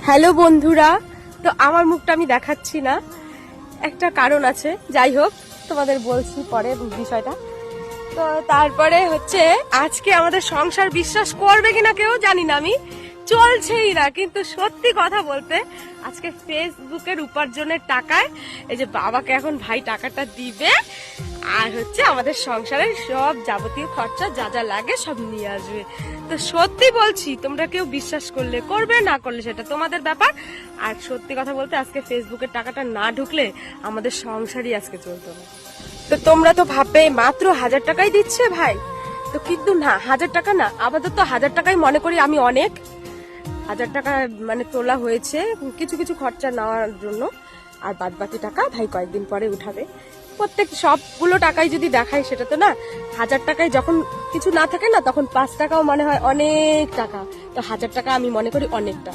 Hello বন্ধুরা, তো আমার মুখটা আমি দেখাচ্ছি না, একটা কারণ আছে। যাই হোক, তোমাদের বলছি পরে বিষয়টা। তো তারপরে হচ্ছে আজকে আমাদের সংসার, বিশ্বাস করবে কিনা কেউ জানি না, আমি চলছেই না। কিন্তু সত্যি কথা বলতে, আজকে ফেসবুকের উপার্জনের টাকায় এই যে বাবাকে এখন ভাই টাকাটা দিবে, আর হচ্ছে আমাদের সংসারের সব যাবতীয় খরচা যা যা লাগে সব নিয়ে আসবে। তো সত্যি বলছি, তোমরা কেউ বিশ্বাস করলে করবে, না করলে সেটা তোমাদের ব্যাপার। আর সত্যি কথা বলতে, আজকে ফেসবুকের টাকাটা না ঢুকলে আমাদের সংসারই আজকে চলতো না। তো তোমরা তো ভাববে মাত্র 1000 টাকাই দিচ্ছে ভাই, তো কিন্তু না, 1000 টাকা না, আপাতত 1000 টাকাই মনে করি আমি অনেক। 1000 টাকা মানে তোলা হয়েছে কিছু কিছু খরচা নেওয়ার জন্য, আর বাদ বাকি টাকা ভাই কয়েকদিন পরে উঠাবে। প্রত্যেক সবগুলো টাকাই যদি দেখাই, সেটা তো না। 1000 টাকায় যখন কিছু না থাকে না, তখন 5 টাকাও মনে হয় অনেক টাকা। তো 1000 টাকা আমি মনে করি অনেকটা।